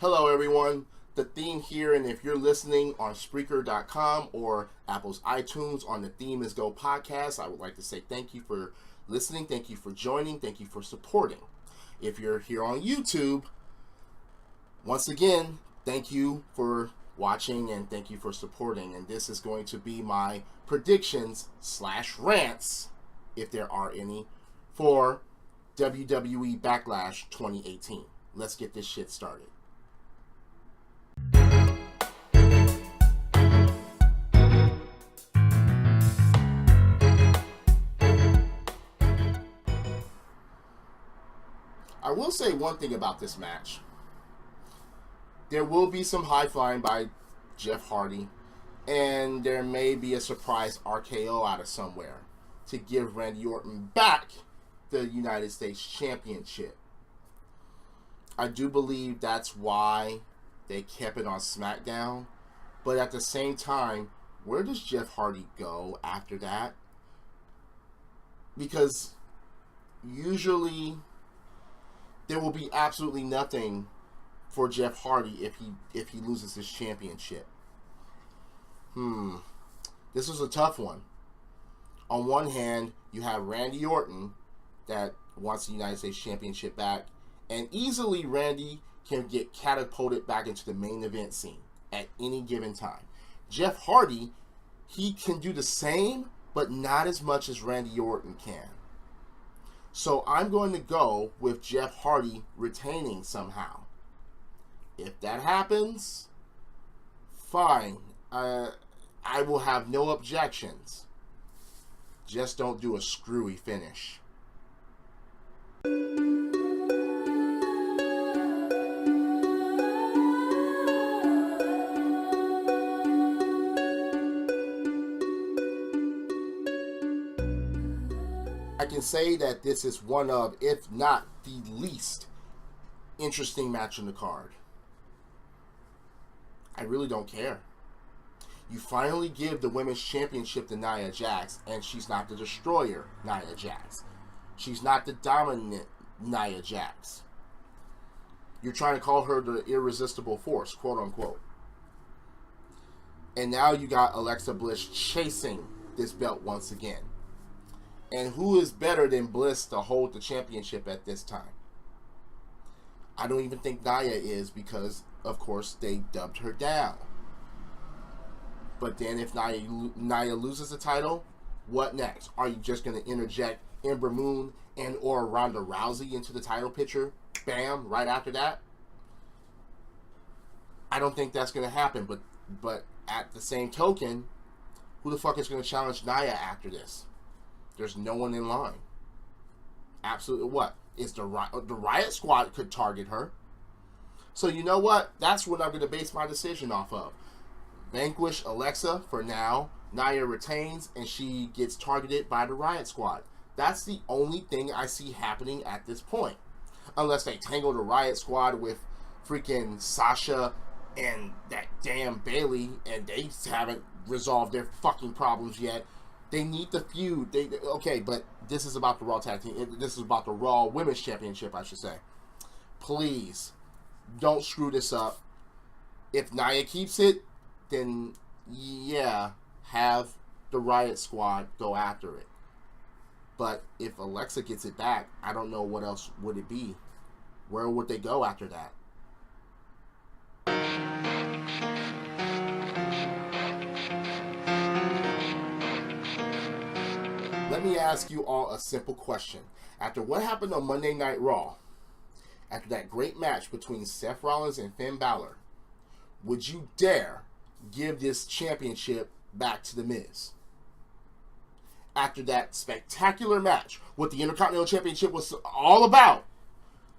Hello everyone, the theme here, and if you're listening on Spreaker.com or Apple's iTunes on the Theme is Go podcast, I would like to say thank you for listening, thank you for joining, thank you for supporting. If you're here on YouTube, once again, thank you for watching and thank you for supporting. And this is going to be my predictions / rants, if there are any, for WWE Backlash 2018. Let's get this shit started. I will say one thing about this match. There will be some high flying by Jeff Hardy, and there may be a surprise RKO out of somewhere to give Randy Orton back the United States Championship. I do believe that's why they kept it on SmackDown, but at the same time, where does Jeff Hardy go after that? Because usually there will be absolutely nothing for Jeff Hardy if he loses his championship. This was a tough one. On one hand, you have Randy Orton that wants the United States Championship back, and easily Randy can get catapulted back into the main event scene at any given time. Jeff Hardy, he can do the same, but not as much as Randy Orton can. So I'm going to go with Jeff Hardy retaining somehow. If that happens, fine. I will have no objections. Just don't do a screwy finish. I can say that this is one of, if not the least interesting match on the card. I really don't care. You finally give the Women's Championship to Nia Jax, and she's not the destroyer Nia Jax. She's not the dominant Nia Jax. You're trying to call her the irresistible force, quote unquote. And now you got Alexa Bliss chasing this belt once again. And who is better than Bliss to hold the championship at this time? I don't even think Nia is, because, of course, they dubbed her down. But then if Nia loses the title, what next? Are you just going to interject Ember Moon and or Ronda Rousey into the title picture? Bam, right after that? I don't think that's going to happen. But at the same token, who the fuck is going to challenge Nia after this? There's no one in line. Absolutely what? It's the Riot Squad could target her. So you know what? That's what I'm going to base my decision off of. Vanquish Alexa for now. Nia retains and she gets targeted by the Riot Squad. That's the only thing I see happening at this point. Unless they tangle the Riot Squad with freaking Sasha and that damn Bayley and they haven't resolved their fucking problems yet. They need the feud. Okay, but this is about the Raw Tag Team. This is about the Raw Women's Championship, I should say. Please, don't screw this up. If Nia keeps it, then yeah, have the Riot Squad go after it. But if Alexa gets it back, I don't know what else would it be. Where would they go after that? Let me ask you all a simple question. After what happened on Monday Night Raw, after that great match between Seth Rollins and Finn Balor, would you dare give this championship back to The Miz? After that spectacular match, what the Intercontinental Championship was all about,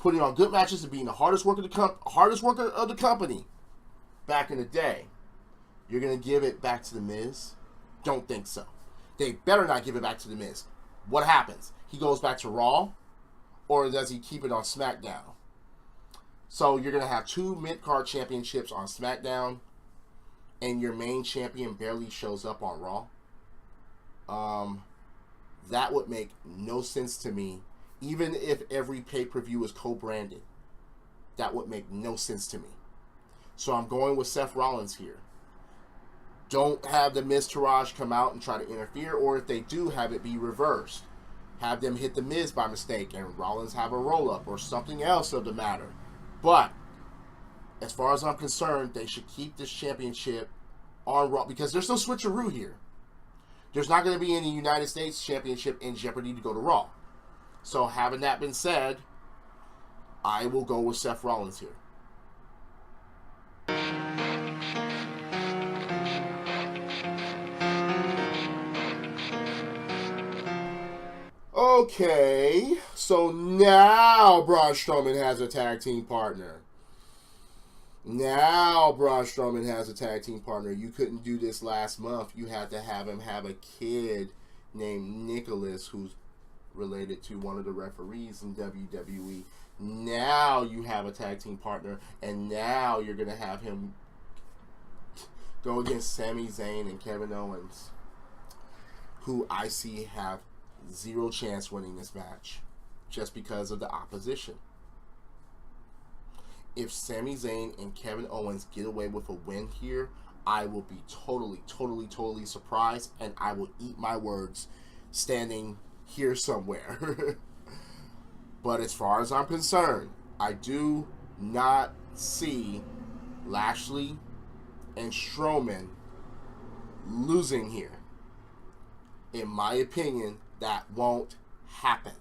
putting on good matches and being the hardest worker of the company back in the day, you're going to give it back to The Miz? Don't think so. They better not give it back to The Miz. What happens? He goes back to Raw? Or does he keep it on SmackDown? So you're going to have two mid-card championships on SmackDown, and your main champion barely shows up on Raw? That would make no sense to me. Even if every pay-per-view is co-branded, that would make no sense to me. So I'm going with Seth Rollins here. Don't have the Miz Taraj come out and try to interfere, or if they do, have it be reversed. Have them hit the Miz by mistake and Rollins have a roll-up or something else of the matter. But as far as I'm concerned, they should keep this championship on Raw, because there's no switcheroo here. There's not going to be any United States Championship in jeopardy to go to Raw. So having that been said, I will go with Seth Rollins here. Okay, so now Braun Strowman has a tag team partner. Now Braun Strowman has a tag team partner. You couldn't do this last month. You had to have him have a kid named Nicholas, who's related to one of the referees in WWE. Now you have a tag team partner, and now you're going to have him go against Sami Zayn and Kevin Owens, who I see have zero chance winning this match just because of the opposition. If Sami Zayn and Kevin Owens get away with a win here, I will be totally surprised, and I will eat my words standing here somewhere. But as far as I'm concerned, I do not see Lashley and Strowman losing here. In my opinion, that won't happen.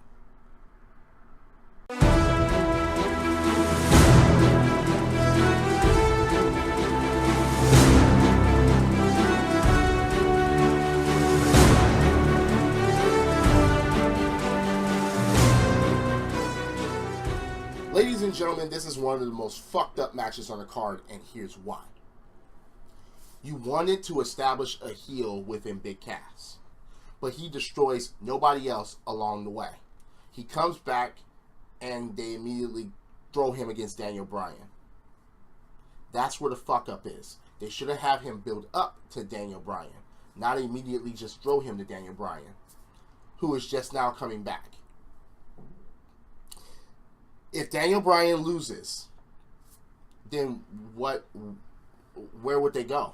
Ladies and gentlemen, this is one of the most fucked up matches on the card, and here's why. You wanted to establish a heel within Big Cass, but he destroys nobody else along the way. He comes back, and they immediately throw him against Daniel Bryan. That's where the fuck up is. They should have had him build up to Daniel Bryan, not immediately just throw him to Daniel Bryan, who is just now coming back. If Daniel Bryan loses, then where would they go?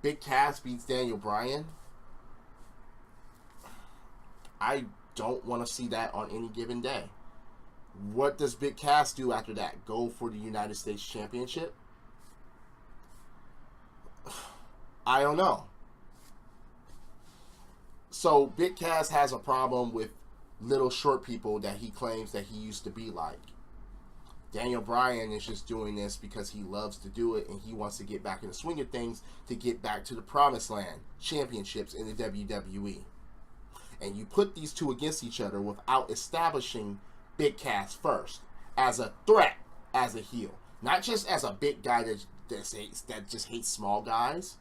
Big Cass beats Daniel Bryan? I don't want to see that on any given day. What does Big Cass do after that? Go for the United States Championship? I don't know. So Big Cass has a problem with little short people that he claims that he used to be like. Daniel Bryan is just doing this because he loves to do it, and he wants to get back in the swing of things to get back to the promised land, championships in the WWE. And you put these two against each other without establishing Big Cass first as a threat, as a heel, not just as a big guy that just hates small guys.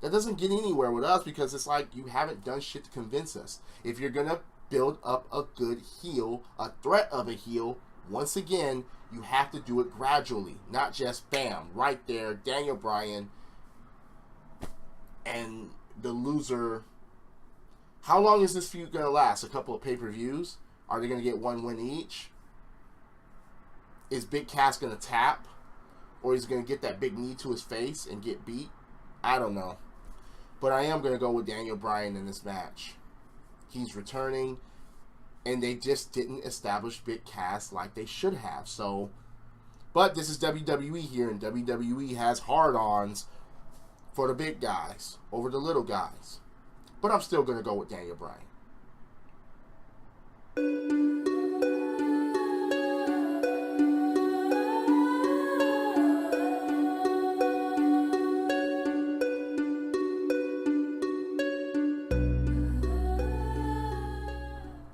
That doesn't get anywhere with us, because it's like you haven't done shit to convince us. If you're going to build up a good heel, a threat of a heel, once again, you have to do it gradually. Not just bam, right there, Daniel Bryan, and the loser. How long is this feud going to last? A couple of pay-per-views? Are they going to get one win each? Is Big Cass going to tap? Or is he going to get that big knee to his face and get beat? I don't know. But I am going to go with Daniel Bryan in this match. He's returning, and they just didn't establish Big Cass like they should have. So, but this is WWE here, and WWE has hard-ons for the big guys over the little guys. But I'm still going to go with Daniel Bryan.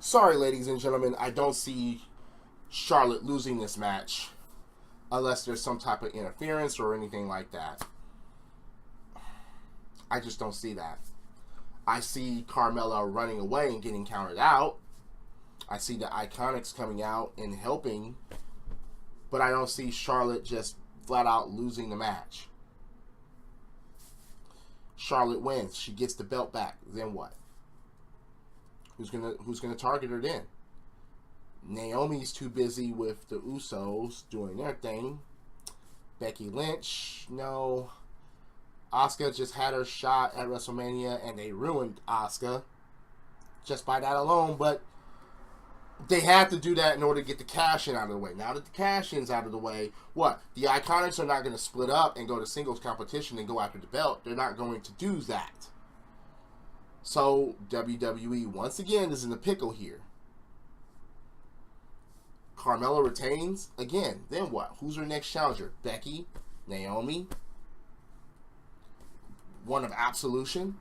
Sorry, ladies and gentlemen, I don't see Charlotte losing this match unless there's some type of interference or anything like that. I just don't see that. I see Carmella running away and getting counted out. I see the Iconics coming out and helping, but I don't see Charlotte just flat out losing the match. Charlotte wins. She gets the belt back. Then what? Who's gonna target her then? Naomi's too busy with the Usos doing their thing. Becky Lynch, no. Asuka just had her shot at WrestleMania, and they ruined Asuka just by that alone, but they had to do that in order to get the cash-in out of the way. Now that the cash-in's out of the way, what? The Iconics are not going to split up and go to singles competition and go after the belt. They're not going to do that. So, WWE, once again, is in the pickle here. Carmella retains. Again, then what? Who's her next challenger? Becky? Naomi? One of Absolution?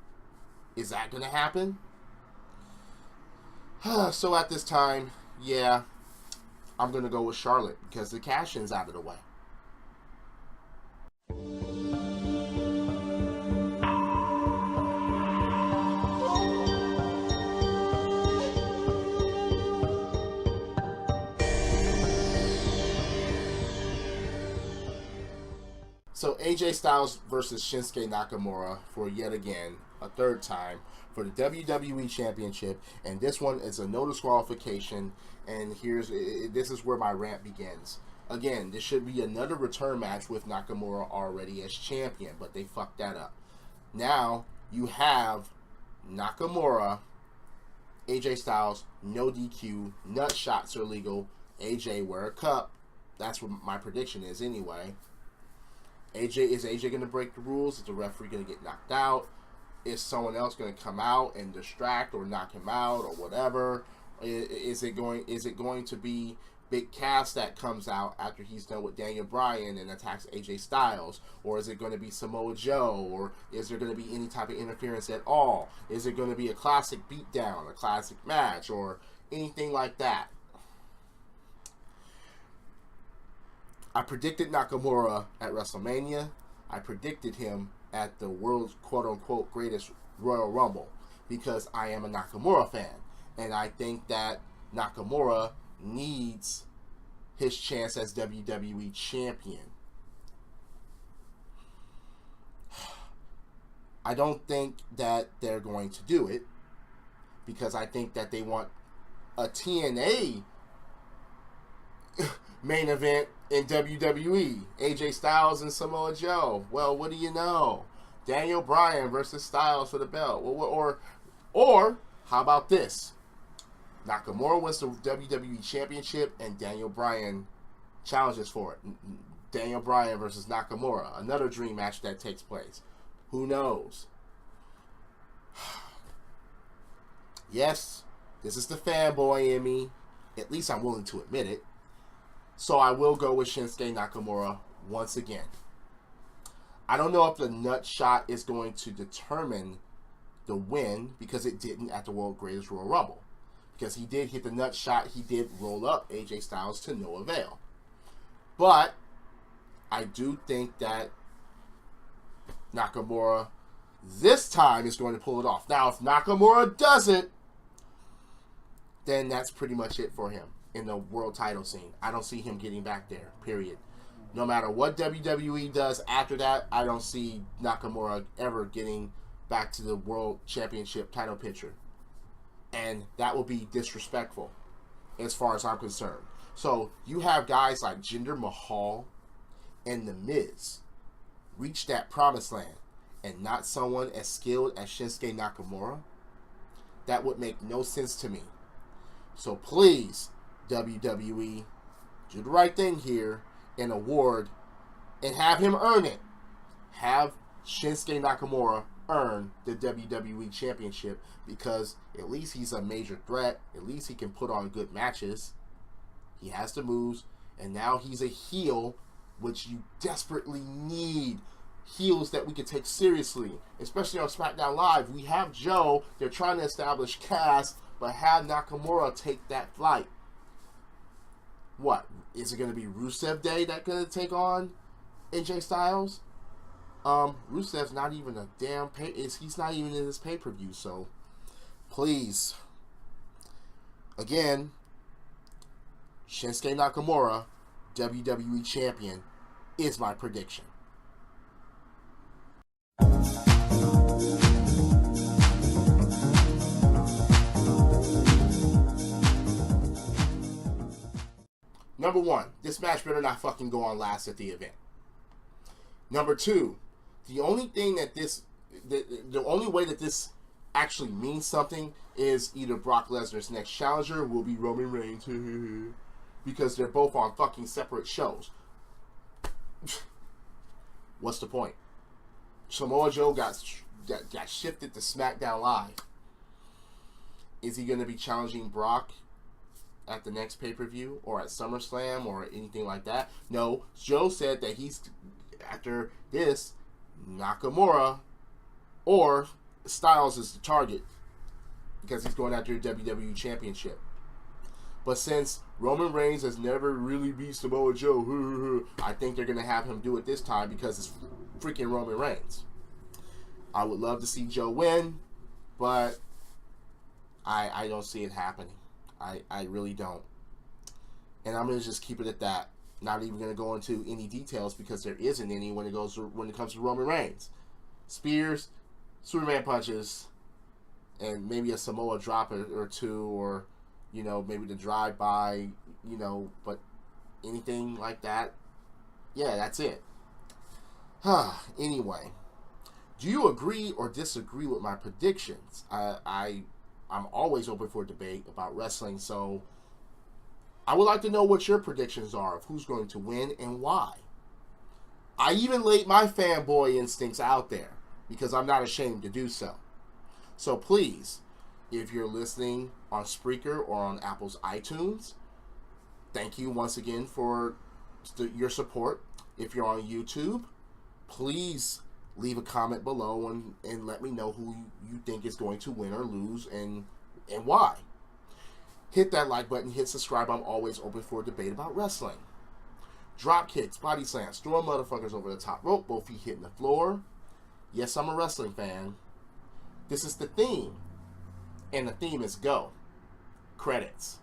Is that going to happen? So at this time, yeah, I'm going to go with Charlotte because the cash-in's out of the way. So AJ Styles versus Shinsuke Nakamura for yet again, a third time, for the WWE Championship, and this one is a no disqualification, and this is where my rant begins. Again, this should be another return match with Nakamura already as champion, but they fucked that up. Now, you have Nakamura, AJ Styles, no DQ, nut shots are legal, AJ wear a cup. That's what my prediction is anyway. Is AJ going to break the rules? Is the referee going to get knocked out? Is someone else going to come out and distract or knock him out or whatever? Is it going to be Big Cass that comes out after he's done with Daniel Bryan and attacks AJ Styles? Or is it going to be Samoa Joe? Or is there going to be any type of interference at all? Is it going to be a classic beatdown, a classic match, or anything like that? I predicted Nakamura at WrestleMania. I predicted him at the world's quote-unquote greatest Royal Rumble because I am a Nakamura fan. And I think that Nakamura needs his chance as WWE Champion. I don't think that they're going to do it because I think that they want a TNA main event in WWE. AJ Styles and Samoa Joe. Well, what do you know? Daniel Bryan versus Styles for the belt. Or how about this? Nakamura wins the WWE Championship and Daniel Bryan challenges for it. Daniel Bryan versus Nakamura. Another dream match that takes place. Who knows? Yes, this is the fanboy in me. At least I'm willing to admit it. So I will go with Shinsuke Nakamura once again. I don't know if the nut shot is going to determine the win because it didn't at the World Greatest Royal Rumble. Because he did hit the nut shot, he did roll up AJ Styles to no avail. But I do think that Nakamura this time is going to pull it off. Now, if Nakamura doesn't, then that's pretty much it for him in the world title scene. I don't see him getting back there, period. No matter what WWE does after that, I don't see Nakamura ever getting back to the world championship title picture. And that will be disrespectful as far as I'm concerned. So you have guys like Jinder Mahal and The Miz reach that promised land and not someone as skilled as Shinsuke Nakamura. That would make no sense to me. So please, WWE, do the right thing here and award and have him earn it. Have Shinsuke Nakamura earn the WWE Championship because at least he's a major threat. At least he can put on good matches. He has the moves, and now he's a heel, which you desperately need heels that we can take seriously, especially on SmackDown Live. We have Joe. They're trying to establish Cass, but have Nakamura take that flight. What? Is it going to be Rusev Day that's going to take on AJ Styles? Rusev's not even a damn he's not even in this pay-per-view, so please. Again, Shinsuke Nakamura, WWE Champion, is my prediction. Number one, this match better not fucking go on last at the event. Number two, the only thing that the only way that this actually means something is either Brock Lesnar's next challenger will be Roman Reigns, because they're both on fucking separate shows. What's the point? Samoa Joe got shifted to SmackDown Live. Is he going to be challenging Brock at the next pay-per-view or at SummerSlam or anything like that? No, Joe said that he's, after this, Nakamura or Styles is the target because he's going after the WWE Championship. But since Roman Reigns has never really beat Samoa Joe, I think they're going to have him do it this time because it's freaking Roman Reigns. I would love to see Joe win, but I don't see it happening. I really don't. And I'm going to just keep it at that. Not even going to go into any details because there isn't any when it comes to Roman Reigns. Spears, Superman punches, and maybe a Samoa drop or two, or maybe the drive-by, but anything like that, yeah, that's it. Anyway, do you agree or disagree with my predictions? I'm always open for debate about wrestling, so I would like to know what your predictions are of who's going to win and why. I even laid my fanboy instincts out there because I'm not ashamed to do so. So please, if you're listening on Spreaker or on Apple's iTunes, thank you once again for your support. If you're on YouTube, please leave a comment below and let me know who you think is going to win or lose and why. Hit that like button, hit subscribe. I'm always open for a debate about wrestling. Drop kicks, body slams, throwing motherfuckers over the top rope, both feet hitting the floor. Yes, I'm a wrestling fan. This is the theme. And the theme is go. Credits.